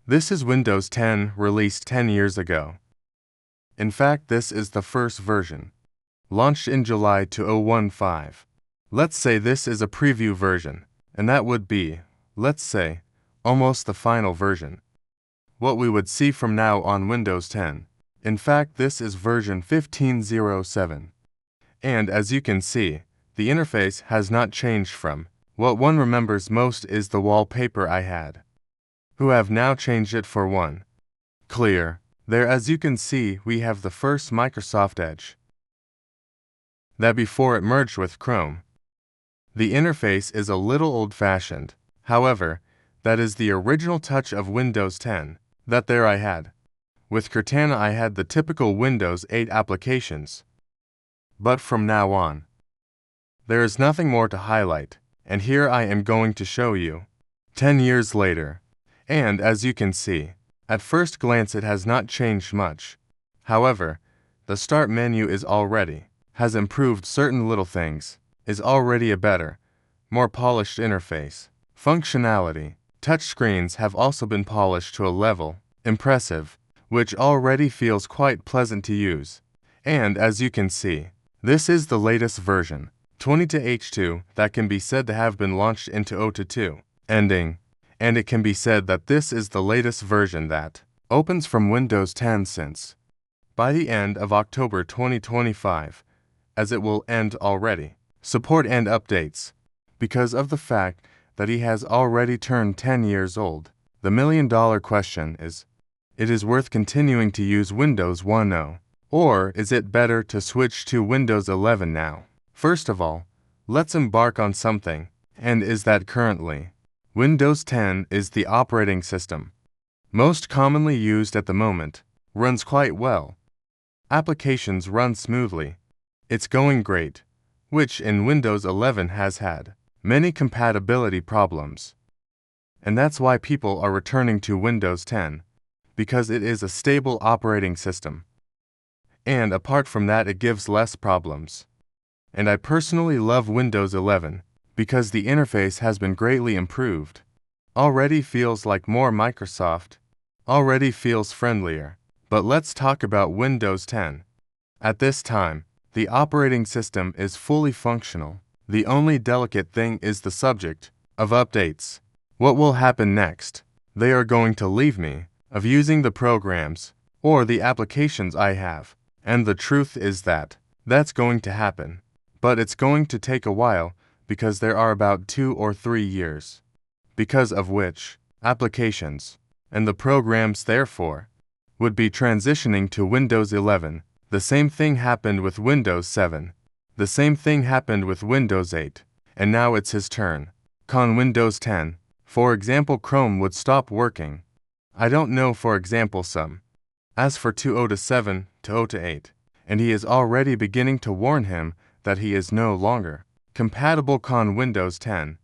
This is Windows 10 released 10 years ago. In fact, this is the first version, launched in July 2015. Let's say this is a preview version, and that would be, let's say, almost the final version. What we would see from now on Windows 10. In fact, this is version 15.07. And as you can see, the interface has not changed from. What one remembers most is the wallpaper I had, who have now changed it for one. Clear. There, as you can see, we have the first Microsoft Edge, that before it merged with Chrome. The interface is a little old-fashioned. However, that is the original touch of Windows 10, that there I had. With Cortana I had the typical Windows 8 applications. But from now on, there is nothing more to highlight, and here I am going to show you. 10 years later. And as you can see, at first glance it has not changed much. However, the Start menu has improved certain little things, is already a better, more polished interface. Functionality. Touchscreens have also been polished to a level, impressive, which already feels quite pleasant to use. And as you can see, this is the latest version, 20.H2, that can be said to have been launched into OTA 2, ending. And it can be said that this is the latest version that opens from Windows 10 since by the end of October 2025, as it will end already. Support and updates. Because of the fact that he has already turned 10 years old, the million-dollar question is, it is worth continuing to use Windows 10, or is it better to switch to Windows 11 now? First of all, let's embark on something, and is that currently Windows 10 is the operating system most commonly used at the moment, runs quite well. Applications run smoothly. It's going great, which in Windows 11 has had many compatibility problems. And that's why people are returning to Windows 10, because it is a stable operating system. And apart from that, it gives less problems. And I personally love Windows 11, because the interface has been greatly improved. Already feels like more Microsoft. Already feels friendlier. But let's talk about Windows 10. At this time, the operating system is fully functional. The only delicate thing is the subject of updates. What will happen next? They are going to leave me of using the programs or the applications I have. And the truth is that that's going to happen. But it's going to take a while, because there are about 2 or 3 years, because of which applications and the programs therefore would be transitioning to Windows 11. The same thing happened with Windows 7. The same thing happened with Windows 8. And now it's his turn. Con Windows 10, for example, Chrome would stop working. I don't know, for example, some. As for 2.0.7 to 0.8, and he is already beginning to warn him that he is no longer compatible con Windows 10.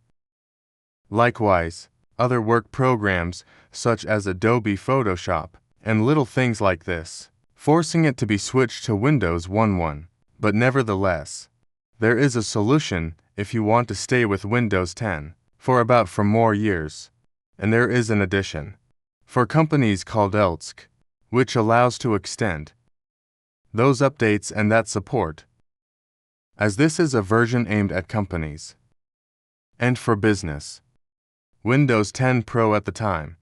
Likewise, other work programs such as Adobe Photoshop and little things like this, forcing it to be switched to Windows 11. But nevertheless, there is a solution if you want to stay with Windows 10 for more years. And there is an addition for companies called Elsk, which allows to extend those updates and that support, as this is a version aimed at companies and for business. Windows 10 Pro at the time,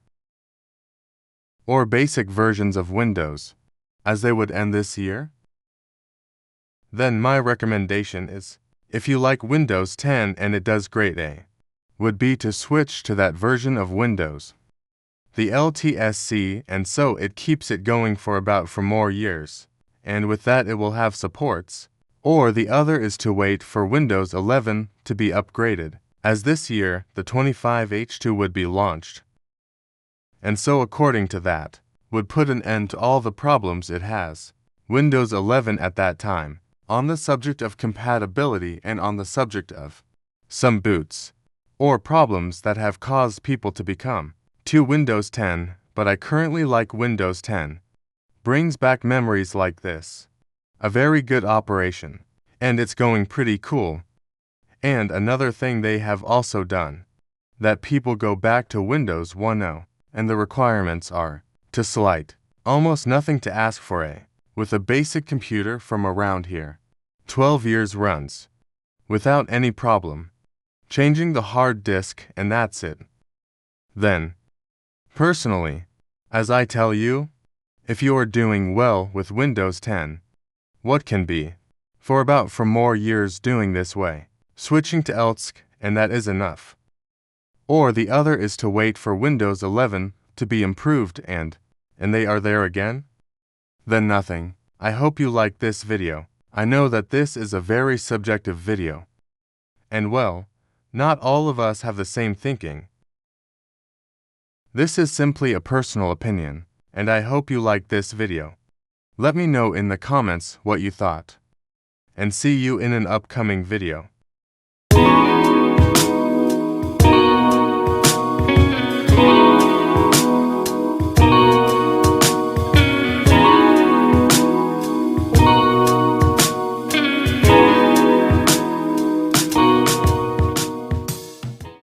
or basic versions of Windows, as they would end this year. Then my recommendation is, if you like Windows 10 and it does great, would be to switch to that version of Windows, the LTSC, and so it keeps it going for more years, and with that it will have supports. Or the other is to wait for Windows 11 to be upgraded, as this year the 25H2 would be launched. And so according to that, would put an end to all the problems it has. Windows 11 at that time, on the subject of compatibility and on the subject of some boots, or problems that have caused people to become to Windows 10, but I currently like Windows 10. Brings back memories like this. A very good operation, and it's going pretty cool. And another thing they have also done, that people go back to Windows 10, and the requirements are to slight. Almost nothing to ask for with a basic computer from around here. 12 years runs without any problem. Changing the hard disk and that's it. Then, personally, as I tell you, if you are doing well with Windows 10, what can be? For more years doing this way, switching to ELSC, and that is enough. Or the other is to wait for Windows 11 to be improved and they are there again? Then nothing. I hope you like this video. I know that this is a very subjective video. And well, not all of us have the same thinking. This is simply a personal opinion, and I hope you like this video. Let me know in the comments what you thought. And see you in an upcoming video.